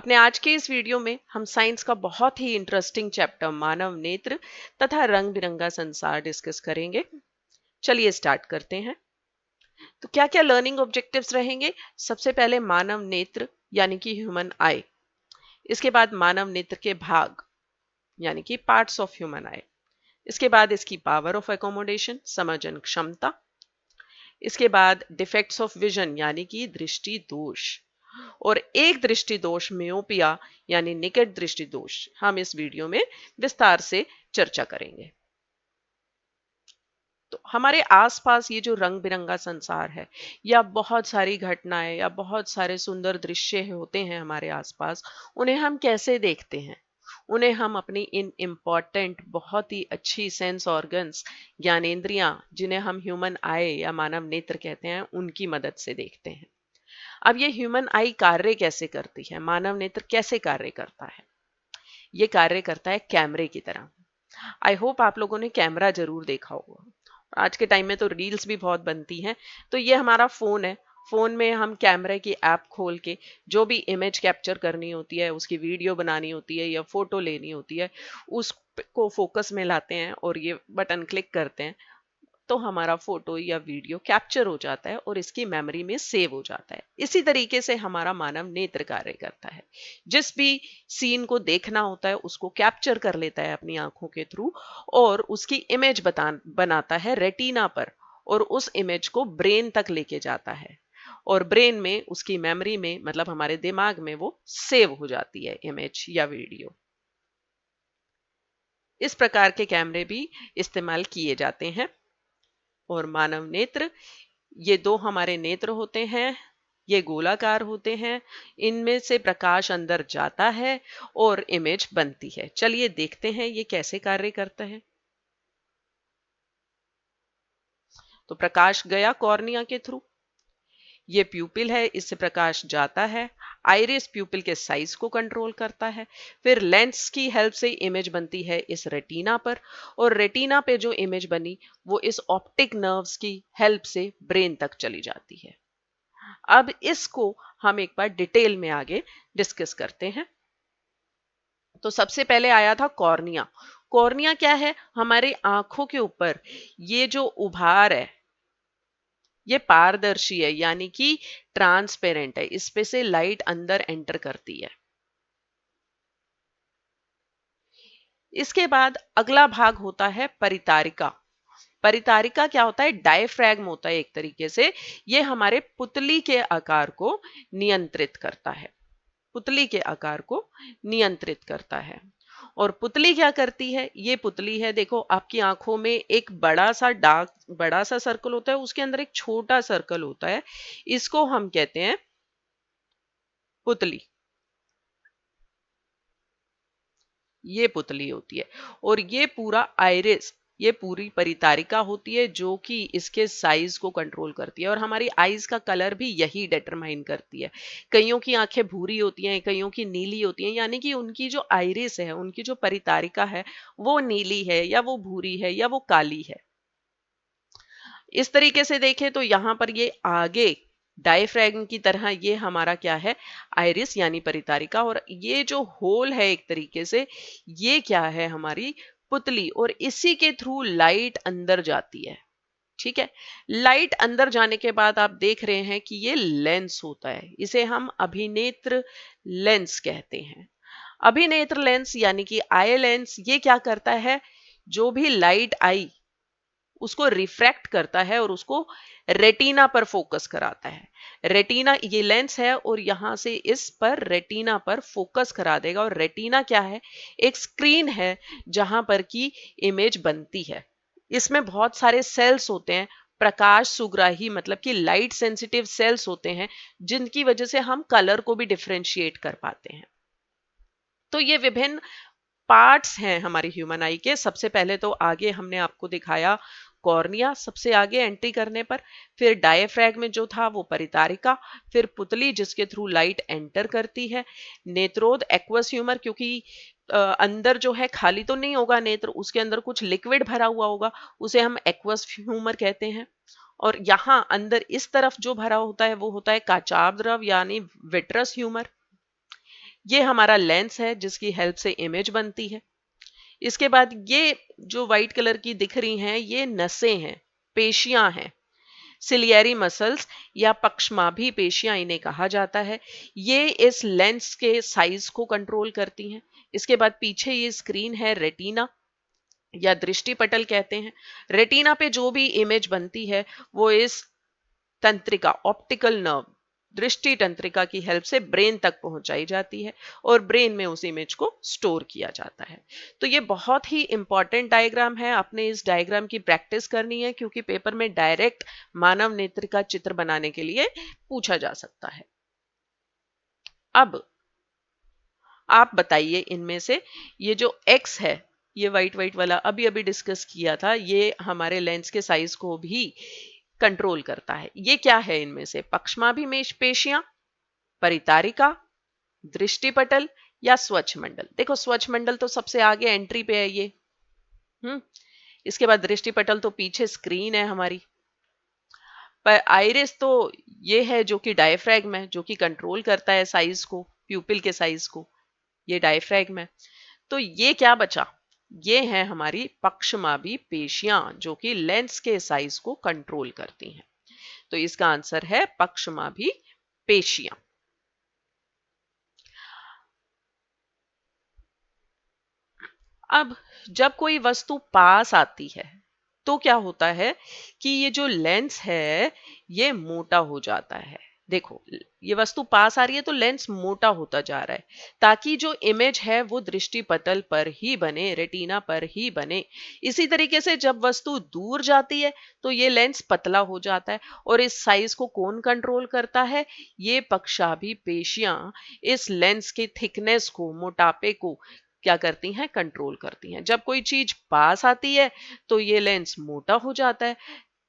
अपने आज के इस वीडियो में हम साइंस का बहुत ही इंटरेस्टिंग चैप्टर मानव नेत्र तथा रंग बिरंगा संसार डिस्कस करेंगे। चलिए स्टार्ट करते हैं। तो क्या क्या लर्निंग ऑब्जेक्टिव्स रहेंगे? सबसे पहले मानव नेत्र यानी कि ह्यूमन आई। इसके बाद मानव नेत्र के भाग यानी कि पार्ट्स ऑफ ह्यूमन आई। इसके बाद इसकी पावर ऑफ एकोमोडेशन, समझन क्षमता। इसके बाद डिफेक्ट्स ऑफ विजन यानी कि दृष्टि दोष, और एक दृष्टि दोष मियोपिया यानी निकट दृष्टि दोष हम इस वीडियो में विस्तार से चर्चा करेंगे। तो हमारे आसपास ये जो रंग बिरंगा संसार है या बहुत सारी घटनाएं या बहुत सारे सुंदर दृश्य होते हैं हमारे आसपास, उन्हें हम कैसे देखते हैं? उन्हें हम अपनी इन इम्पॉर्टेंट बहुत ही अच्छी सेंस ऑर्गन्स, ज्ञानेंद्रियां, जिन्हें हम ह्यूमन आई या मानव नेत्र कहते हैं, उनकी मदद से देखते हैं। अब ये ह्यूमन आई कार्य कैसे करती है, मानव नेत्र कैसे कार्य करता है? ये कार्य करता है कैमरे की तरह। आई होप आप लोगों ने कैमरा जरूर देखा होगा। आज के टाइम में तो रील्स भी बहुत बनती हैं। तो ये हमारा फोन है। फोन में हम कैमरे की ऐप खोल के जो भी इमेज कैप्चर करनी होती है, उसकी वीडियो बनानी होती है या फोटो लेनी होती है, उसको फोकस में लाते हैं और ये बटन क्लिक करते हैं तो हमारा फोटो या वीडियो कैप्चर हो जाता है और इसकी मेमोरी में सेव हो जाता है। इसी तरीके से हमारा मानव नेत्र कार्य करता है। जिस भी सीन को देखना होता है उसको कैप्चर कर लेता है अपनी आंखों के थ्रू और उसकी इमेज बनाता है रेटिना पर, और उस इमेज को ब्रेन तक लेके जाता है और ब्रेन में उसकी मेमोरी में, मतलब हमारे दिमाग में, वो सेव हो जाती है इमेज या वीडियो। इस प्रकार के कैमरे भी इस्तेमाल किए जाते हैं। और मानव नेत्र, ये दो हमारे नेत्र होते हैं, ये गोलाकार होते हैं। इनमें से प्रकाश अंदर जाता है और इमेज बनती है। चलिए देखते हैं ये कैसे कार्य करता है। तो प्रकाश गया कॉर्निया के थ्रू, ये प्यूपिल है, इससे प्रकाश जाता है। आइरिस प्यूपिल के साइज को कंट्रोल करता है। फिर लेंस की हेल्प से इमेज बनती है इस रेटिना पर, और रेटिना पे जो इमेज बनी वो इस ऑप्टिक नर्व्स की हेल्प से ब्रेन तक चली जाती है। अब इसको हम एक बार डिटेल में आगे डिस्कस करते हैं। तो सबसे पहले आया था कॉर्निया। कॉर्निया क्या है? हमारी आंखों के ऊपर ये जो उभार है ये पारदर्शी है, यानी कि ट्रांसपेरेंट है। इसपे से लाइट अंदर एंटर करती है। इसके बाद अगला भाग होता है परितारिका। परितारिका क्या होता है? डायफ्रैगम होता है एक तरीके से। ये हमारे पुतली के आकार को नियंत्रित करता है। पुतली के आकार को नियंत्रित करता है। और पुतली क्या करती है? ये पुतली है, देखो आपकी आंखों में एक बड़ा सा सर्कल होता है, उसके अंदर एक छोटा सर्कल होता है, इसको हम कहते हैं पुतली। ये पुतली होती है। और ये पूरा आइरिस, ये पूरी परितारिका होती है जो कि इसके साइज को कंट्रोल करती है। और हमारी आईज का कलर भी यही डिटरमाइन करती है। कईयों की आंखें भूरी होती हैं, कईयों की नीली होती हैं, यानी कि उनकी जो आइरिस है, उनकी जो परितारिका है, वो नीली है या वो भूरी है या वो काली है। इस तरीके से देखें तो यहाँ पर ये आगे डायफ्रैगम की तरह ये हमारा क्या है? आइरिस यानी परितारिका। और ये जो होल है एक तरीके से, ये क्या है? हमारी पुतली। और इसी के थ्रू लाइट अंदर जाती है। ठीक है। लाइट अंदर जाने के बाद आप देख रहे हैं कि ये लेंस होता है, इसे हम अभिनेत्र लेंस कहते हैं। अभिनेत्र लेंस यानी कि आई लेंस, ये क्या करता है? जो भी लाइट आई उसको रिफ्रैक्ट करता है और उसको रेटिना पर फोकस कराता है। रेटिना ये लेंस है और यहां से इस पर रेटिना पर फोकस करा देगा। और रेटिना क्या है? एक स्क्रीन है जहां पर की इमेज बनती है। इसमें बहुत सारे सेल्स होते हैं, प्रकाश सुग्राही मतलब कि लाइट सेंसिटिव सेल्स होते हैं, जिनकी वजह से हम कलर को भी डिफरेंशिएट कर पाते हैं। तो ये विभिन्न पार्ट्स हैं हमारी ह्यूमन आई के। सबसे पहले तो आगे हमने आपको दिखाया कॉर्निया सबसे आगे एंट्री करने पर, फिर डायफ्रैगम में जो था वो परितारिका, फिर पुतली जिसके थ्रू लाइट एंटर करती है, नेत्रोद एक्वस ह्यूमर, क्योंकि अंदर जो है खाली तो नहीं होगा नेत्र, उसके अंदर कुछ लिक्विड भरा हुआ होगा, उसे हम एक्वस ह्यूमर कहते हैं। और यहाँ अंदर इस तरफ जो भरा होता है वो होता है काचाभ द्रव यानी विट्रस ह्यूमर। ये हमारा लेंस है जिसकी हेल्प से इमेज बनती है। इसके बाद ये जो व्हाइट कलर की दिख रही हैं ये नसें हैं, पेशियां हैं, सिलियरी मसल्स या पक्षमाभी पेशियां इन्हें कहा जाता है। ये इस लेंस के साइज को कंट्रोल करती हैं। इसके बाद पीछे ये स्क्रीन है रेटिना या दृष्टि पटल कहते हैं। रेटिना पे जो भी इमेज बनती है वो इस तंत्रिका ऑप्टिकल नर्व दृष्टि तंत्रिका की हेल्प से ब्रेन तक पहुंचाई जाती है और ब्रेन में उस इमेज को स्टोर किया जाता है। तो ये बहुत ही इंपॉर्टेंट डायग्राम है, आपने इस डायग्राम की प्रैक्टिस करनी है क्योंकि पेपर में डायरेक्ट मानव नेत्र का चित्र बनाने के लिए पूछा जा सकता है। अब आप बताइए इनमें से ये जो एक्स है, ये व्हाइट व्हाइट वाला अभी अभी डिस्कस किया था, ये हमारे लेंस के साइज को भी कंट्रोल करता है। ये क्या है इनमें से? पक्षमाभिमेश पेशियां, परितारिका, दृष्टिपटल या स्वच्छ मंडल। देखो स्वच्छ मंडल तो सबसे आगे एंट्री पे है ये। इसके बाद दृष्टिपटल तो पीछे स्क्रीन है हमारी। पर आइरिस तो ये है जो कि डायफ्रैग्म है, जो कि कंट्रोल करता है साइज को, प्यूपिल के साइज को। ये डायफ्रैग्म है। तो ये क्या बचा? ये है हमारी पक्षमाभी पेशियां जो कि लेंस के साइज को कंट्रोल करती हैं। तो इसका आंसर है पक्षमाभी पेशियां। अब जब कोई वस्तु पास आती है तो क्या होता है कि ये जो लेंस है ये मोटा हो जाता है। देखो ये वस्तु पास आ रही है तो लेंस मोटा होता जा रहा है ताकि जो इमेज है वो दृष्टि पटल पर ही बने, रेटिना पर ही बने। इसी तरीके से जब वस्तु दूर जाती है तो ये लेंस पतला हो जाता है और इस साइज को कौन कंट्रोल करता है? ये पक्षाभी पेशियां इस लेंस के थिकनेस को, मोटापे को क्या करती हैं? कंट्रोल करती हैं। जब कोई चीज पास आती है तो ये लेंस मोटा हो जाता है,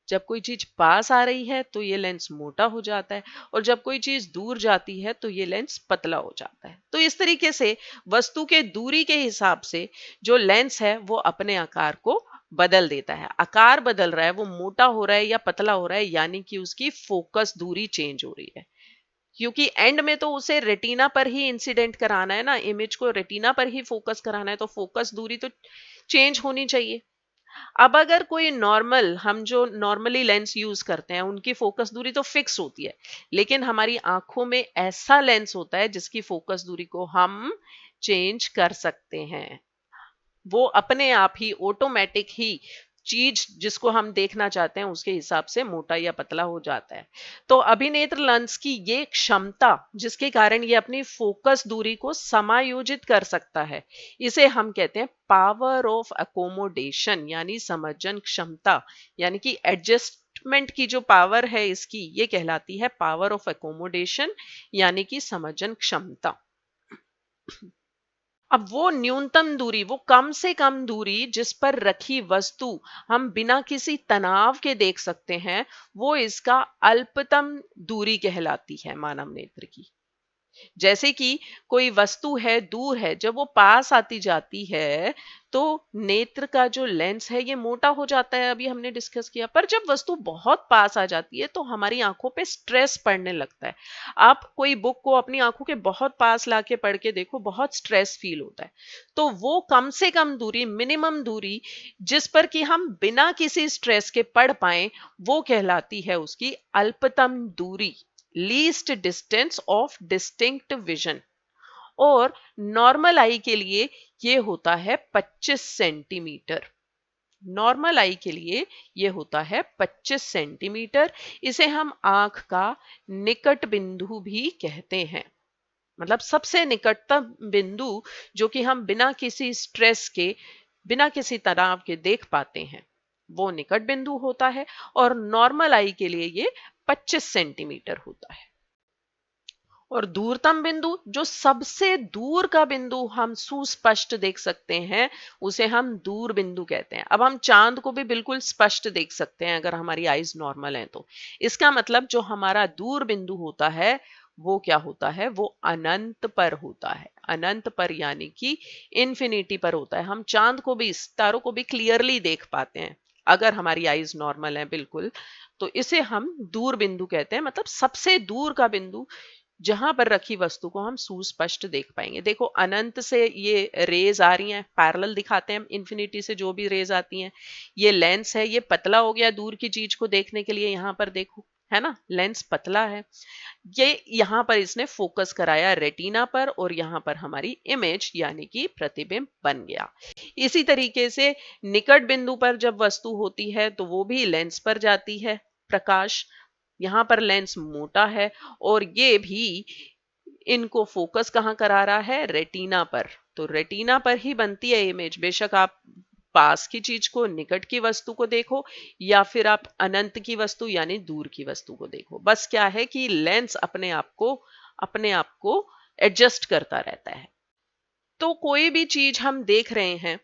जब कोई चीज पास आ रही है तो ये लेंस मोटा हो जाता है और जब कोई चीज दूर जाती है तो ये लेंस पतला हो जाता है। तो इस तरीके से वस्तु के दूरी के हिसाब से जो लेंस है वो अपने आकार को बदल देता है। आकार बदल रहा है, वो मोटा हो रहा है या पतला हो रहा है, यानी कि उसकी फोकस दूरी चेंज हो रही है। क्योंकि एंड में तो उसे रेटिना पर ही इंसिडेंट कराना है ना, इमेज को रेटिना पर ही फोकस कराना है, तो फोकस दूरी तो चेंज होनी चाहिए। अब अगर कोई नॉर्मल, हम जो नॉर्मली लेंस यूज करते हैं उनकी फोकस दूरी तो फिक्स होती है, लेकिन हमारी आंखों में ऐसा लेंस होता है जिसकी फोकस दूरी को हम चेंज कर सकते हैं। वो अपने आप ही ऑटोमेटिक ही चीज जिसको हम देखना चाहते हैं उसके हिसाब से मोटा या पतला हो जाता है। तो अभिनेत्र लेंस की ये क्षमता जिसके कारण ये अपनी फोकस दूरी को समायोजित कर सकता है, इसे हम कहते हैं पावर ऑफ अकोमोडेशन, यानी समंजन क्षमता, यानी कि एडजस्टमेंट की जो पावर है इसकी, ये कहलाती है पावर ऑफ अकोमोडेशन, यानी कि समंजन क्षमता। अब वो न्यूनतम दूरी, वो कम से कम दूरी जिस पर रखी वस्तु हम बिना किसी तनाव के देख सकते हैं, वो इसका अल्पतम दूरी कहलाती है मानव नेत्र की। जैसे कि कोई वस्तु है, दूर है, जब वो पास आती जाती है तो नेत्र का जो लेंस है ये मोटा हो जाता है, अभी हमने डिस्कस किया। पर जब वस्तु बहुत पास आ जाती है तो हमारी आंखों पे स्ट्रेस पड़ने लगता है। आप कोई बुक को अपनी आंखों के बहुत पास लाके पढ़ के देखो, बहुत स्ट्रेस फील होता है। तो वो कम से कम दूरी, मिनिमम दूरी जिस पर कि हम बिना किसी स्ट्रेस के पढ़ पाए, वो कहलाती है उसकी अल्पतम दूरी, least distance of distinct vision. और नॉर्मल आई के लिए ये होता है 25 सेंटीमीटर। नॉर्मल आई के लिए ये होता है 25 सेंटीमीटर। इसे हम आंख का निकट बिंदु भी कहते हैं, मतलब सबसे निकटतम बिंदु जो कि हम बिना किसी स्ट्रेस के, बिना किसी तनाव के देख पाते हैं, वो निकट बिंदु होता है। और नॉर्मल आई के लिए ये 25 सेंटीमीटर होता है। और दूरतम बिंदु, जो सबसे दूर का बिंदु हम सुस्पष्ट देख सकते हैं, उसे हम दूर बिंदु कहते हैं। अब हम चांद को भी बिल्कुल स्पष्ट देख सकते हैं अगर हमारी आईज नॉर्मल है तो। इसका मतलब जो हमारा दूर बिंदु होता है वो क्या होता है? वो अनंत पर होता है। अनंत पर यानी कि इन्फिनिटी पर होता है। हम चांद को भी, सितारों को भी क्लियरली देख पाते हैं अगर हमारी आईज नॉर्मल है बिल्कुल। तो इसे हम दूर बिंदु कहते हैं, मतलब सबसे दूर का बिंदु जहां पर रखी वस्तु को हम सुस्पष्ट देख पाएंगे। देखो अनंत से ये रेज आ रही हैं, पैरेलल दिखाते हैं, इंफिनिटी से जो भी रेज आती हैं। ये लेंस है, ये पतला हो गया दूर की चीज को देखने के लिए, यहाँ पर देखो है ना, लेंस पतला है। ये यहाँ पर इसने फोकस कराया रेटिना पर, और यहाँ पर हमारी इमेज यानी कि प्रतिबिंब बन गया। इसी तरीके से निकट बिंदु पर जब वस्तु होती है तो वो भी लेंस पर जाती है प्रकाश। यहाँ पर लेंस मोटा है और ये भी इनको फोकस कहाँ करा रहा है, रेटिना पर। तो रेटिना पर ही बनती है इमेज, बेशक आप पास की चीज को, निकट की वस्तु को देखो, या फिर आप अनंत की वस्तु यानी दूर की वस्तु को देखो। बस क्या है कि लेंस अपने आप को एडजस्ट करता रहता है। तो कोई भी चीज हम देख रहे हैं,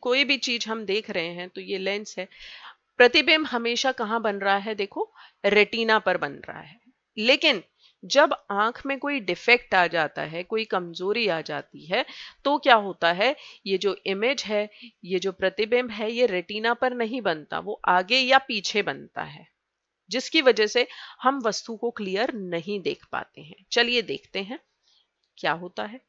कोई भी चीज हम देख रहे हैं तो ये लेंस है। प्रतिबिंब हमेशा कहाँ बन रहा है, देखो रेटिना पर बन रहा है। लेकिन जब आंख में कोई डिफेक्ट आ जाता है, कोई कमजोरी आ जाती है, तो क्या होता है, ये जो इमेज है, ये जो प्रतिबिंब है, ये रेटिना पर नहीं बनता, वो आगे या पीछे बनता है, जिसकी वजह से हम वस्तु को क्लियर नहीं देख पाते हैं। चलिए देखते हैं क्या होता है।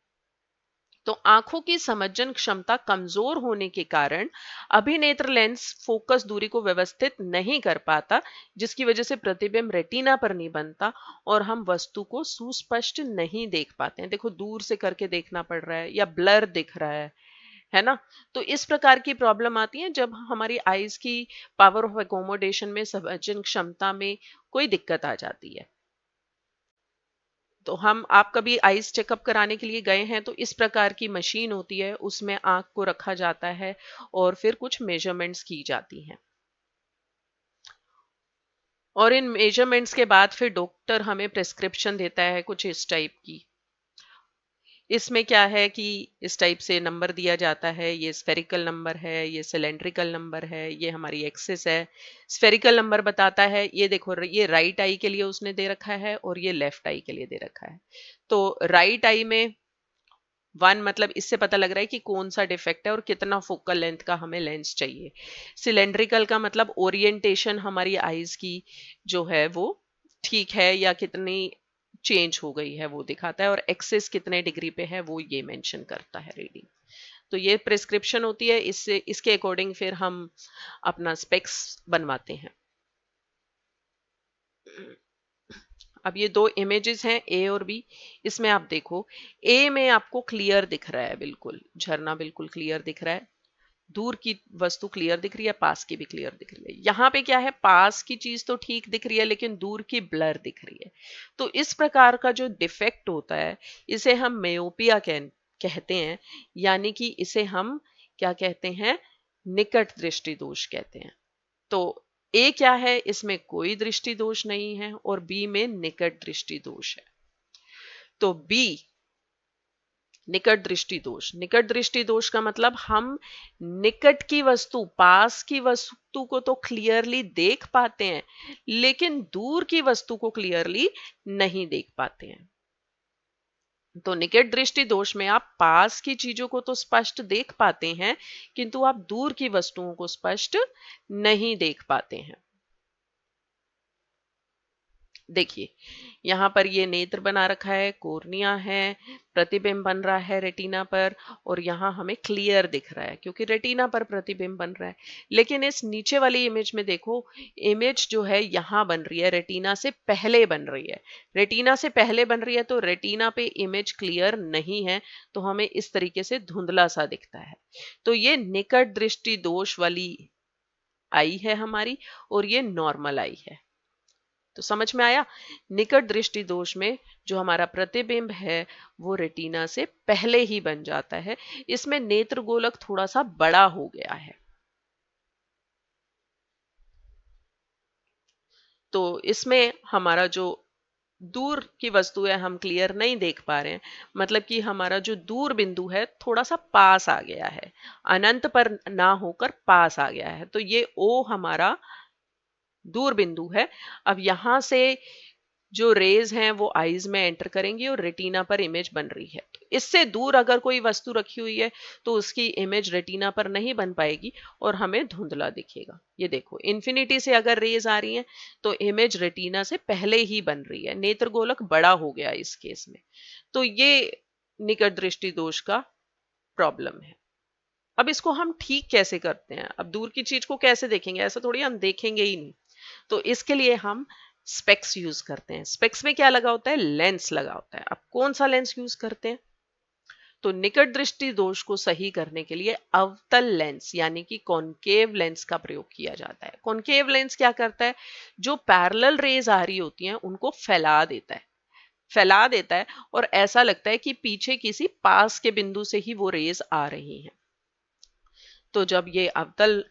तो आंखों की समझन क्षमता कमजोर होने के कारण अभिनेत्र लेंस फोकस दूरी को व्यवस्थित नहीं कर पाता, जिसकी वजह से प्रतिबिंब रेटिना पर नहीं बनता और हम वस्तु को सुस्पष्ट नहीं देख पाते हैं। देखो दूर से करके देखना पड़ रहा है या ब्लर दिख रहा है ना। तो इस प्रकार की प्रॉब्लम आती है जब हमारी आईज की पावर ऑफ एकोमोडेशन में, समझन क्षमता में कोई दिक्कत आ जाती है। तो आप कभी आईज चेकअप कराने के लिए गए हैं तो इस प्रकार की मशीन होती है, उसमें आंख को रखा जाता है और फिर कुछ मेजरमेंट्स की जाती हैं, और इन मेजरमेंट्स के बाद फिर डॉक्टर हमें प्रिस्क्रिप्शन देता है कुछ इस टाइप की। इसमें क्या है कि इस टाइप से नंबर दिया जाता है, ये स्फेरिकल नंबर है, ये सिलेंड्रिकल नंबर है, ये हमारी एक्सिस है। स्फेरिकल नंबर बताता है, ये देखो ये राइट आई के लिए उसने दे रखा है और ये लेफ्ट आई के लिए दे रखा है। तो राइट आई में 1 मतलब इससे पता लग रहा है कि कौन सा डिफेक्ट है और कितना फोकल लेंथ का हमें लेंस चाहिए। सिलेंड्रिकल का मतलब ओरिएंटेशन हमारी आईज की जो है वो ठीक है या कितनी चेंज हो गई है वो दिखाता है, और एक्सिस कितने डिग्री पे है वो ये मेंशन करता है रीडिंग। तो ये प्रिस्क्रिप्शन होती है, इससे इसके अकॉर्डिंग फिर हम अपना स्पेक्स बनवाते हैं। अब ये दो इमेजेस हैं ए और बी। इसमें आप देखो ए में आपको क्लियर दिख रहा है, बिल्कुल झरना बिल्कुल क्लियर दिख रहा है, दूर की वस्तु क्लियर दिख रही है, पास की भी क्लियर दिख रही है। यहाँ पे क्या है, पास की चीज तो ठीक दिख रही है लेकिन दूर की ब्लर दिख रही है। तो इस प्रकार का जो डिफेक्ट होता है इसे हम मेयोपिया कहते हैं, यानी कि इसे हम क्या कहते हैं, निकट दृष्टि दोष कहते हैं। तो ए क्या है, इसमें कोई दृष्टि दोष नहीं है और बी में निकट दृष्टि दोष है। तो बी निकट दृष्टि दोष, निकट दृष्टि दोष का मतलब हम निकट की वस्तु, पास की वस्तु को तो क्लियरली देख पाते हैं लेकिन दूर की वस्तु को क्लियरली नहीं देख पाते हैं। तो निकट दृष्टि दोष में आप पास की चीजों को तो स्पष्ट देख पाते हैं किंतु आप दूर की वस्तुओं को स्पष्ट नहीं देख पाते हैं। देखिए यहाँ पर ये नेत्र बना रखा है, कोर्निया है, प्रतिबिंब बन रहा है रेटिना पर, और यहाँ हमें क्लियर दिख रहा है क्योंकि रेटिना पर प्रतिबिंब बन रहा है। लेकिन इस नीचे वाली इमेज में देखो, इमेज जो है यहाँ बन रही है, रेटिना से पहले बन रही है। रेटिना से पहले बन रही है तो रेटिना पे इमेज क्लियर नहीं है, तो हमें इस तरीके से धुंधला सा दिखता है। तो ये निकट दृष्टि दोष वाली आई है हमारी, और ये नॉर्मल आई है। तो समझ में आया, निकट दृष्टि दोष में जो हमारा प्रतिबिंब है वो रेटिना से पहले ही बन जाता है, इसमें नेत्र गोलक थोड़ा सा बड़ा हो गया है। तो इसमें हमारा जो दूर की वस्तु है हम क्लियर नहीं देख पा रहे हैं, मतलब कि हमारा जो दूर बिंदु है थोड़ा सा पास आ गया है, अनंत पर ना होकर पास आ गया है। तो ये ओ हमारा दूर बिंदु है। अब यहां से जो रेज हैं वो आईज में एंटर करेंगी और रेटिना पर इमेज बन रही है। तो इससे दूर अगर कोई वस्तु रखी हुई है तो उसकी इमेज रेटिना पर नहीं बन पाएगी और हमें धुंधला दिखेगा। ये देखो, इन्फिनिटी से अगर रेज आ रही हैं तो इमेज रेटिना से पहले ही बन रही है, नेत्र गोलक बड़ा हो गया इस केस में। तो ये निकट दृष्टि दोष का प्रॉब्लम है। अब इसको हम ठीक कैसे करते हैं? अब दूर की चीज को कैसे देखेंगे? ऐसा थोड़ी हम देखेंगे ही नहीं। तो इसके लिए हम स्पेक्स यूज करते हैं। स्पेक्स में क्या लगा होता है? लेंस लगा होता है। अब कौन सा लेंस यूज करते हैं? तो निकट दृष्टि दोष को सही करने के लिए अवतल लेंस यानी कि कॉनकेव लेंस का प्रयोग किया जाता है। कॉनकेव लेंस क्या करता है? जो पैरेलल रेज आ रही होती हैं उनको फैला देता है और ऐसा लगता है कि पीछे किसी पास के बिंदु से ही वो रेज आ रही हैं। तो जब ये अवतल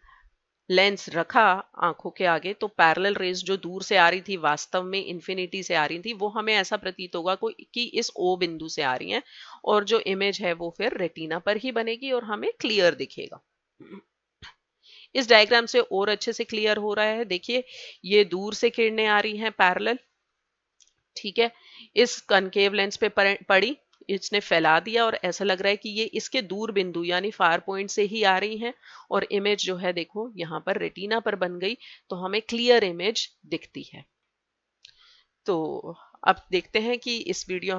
लेंस रखा आंखों के आगे तो पैरेलल रेज जो दूर से आ रही थी वास्तव में इन्फिनिटी से आ रही थी, वो हमें ऐसा प्रतीत होगा कि इस ओ बिंदु से आ रही हैं और जो इमेज है वो फिर रेटिना पर ही बनेगी और हमें क्लियर दिखेगा। इस डायग्राम से और अच्छे से क्लियर हो रहा है। देखिए, ये दूर से किरणें आ रही हैं पैरेलल, ठीक है, इस कनकेव लेंस पे पड़ी, इसने फैला दिया और ऐसा लग रहा है कि ये इसके दूर बिंदु यानी फार पॉइंट से ही आ रही हैं और इमेज जो है देखो यहाँ पर रेटिना पर बन गई तो हमें क्लियर इमेज दिखती है। तो अब देखते हैं कि इस वीडियो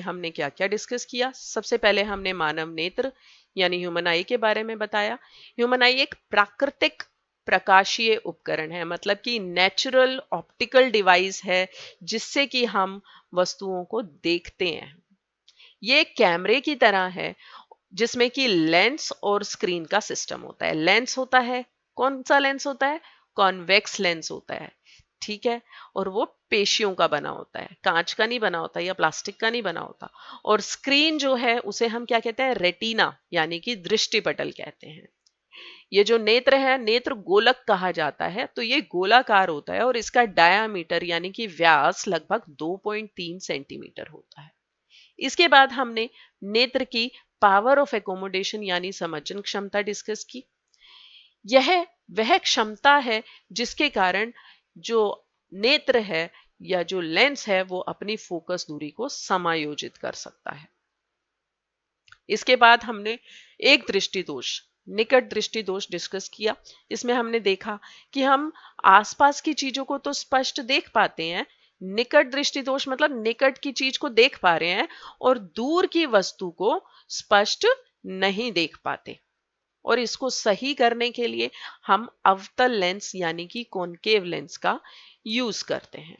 हमने क्या क्या डिस्कस किया। सबसे पहले हमने मानव नेत्र यानी ह्यूमन आई के बारे में बताया। ह्यूमन आई एक प्राकृतिक प्रकाशीय उपकरण है, मतलब कि नेचुरल ऑप्टिकल डिवाइस है जिससे कि हम वस्तुओं को देखते हैं। ये एक कैमरे की तरह है जिसमें कि लेंस और स्क्रीन का सिस्टम होता है। लेंस होता है, कौन सा लेंस होता है? कॉन्वेक्स लेंस होता है, ठीक है, और वो पेशियों का बना होता है, कांच का नहीं बना होता या प्लास्टिक का नहीं बना होता। और स्क्रीन जो है उसे हम क्या कहते हैं? रेटिना यानी कि दृष्टि पटल कहते हैं। ये जो नेत्र है, नेत्र गोलक कहा जाता है। तो ये गोलाकार होता है और इसका डायामीटर यानी कि व्यास लगभग 2.3 सेंटीमीटर होता है। इसके बाद हमने नेत्र की पावर ऑफ एकोमोडेशन यानी समंजन क्षमता डिस्कस की। यह वह क्षमता है जिसके कारण जो नेत्र है या जो लेंस है वो अपनी फोकस दूरी को समायोजित कर सकता है। इसके बाद हमने एक दृष्टि दोष, निकट दृष्टि दोष डिस्कस किया। इसमें हमने देखा कि हम आसपास की चीजों को तो स्पष्ट देख पाते हैं, निकट दृष्टि दोष मतलब निकट की चीज को देख पा रहे हैं और दूर की वस्तु को स्पष्ट नहीं देख पाते। और इसको सही करने के लिए हम अवतल लेंस यानी कि कॉनकेव लेंस का यूज करते हैं।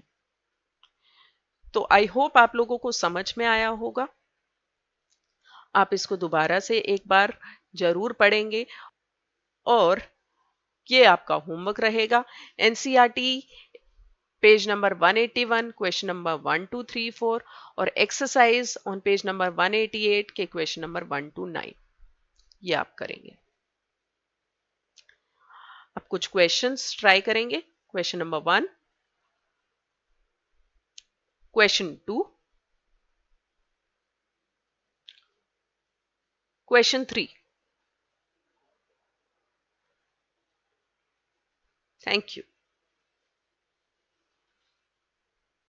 तो आई होप आप लोगों को समझ में आया होगा। आप इसको दोबारा से एक बार जरूर पढ़ेंगे और ये आपका होमवर्क रहेगा। NCERT page number 181 question number 1 2 3 4 और एक्सरसाइज ऑन पेज नंबर 188 के क्वेश्चन नंबर 1 to 9 ये आप करेंगे। अब कुछ क्वेश्चंस ट्राई करेंगे। Question number 1, question 2, question 3। Thank you.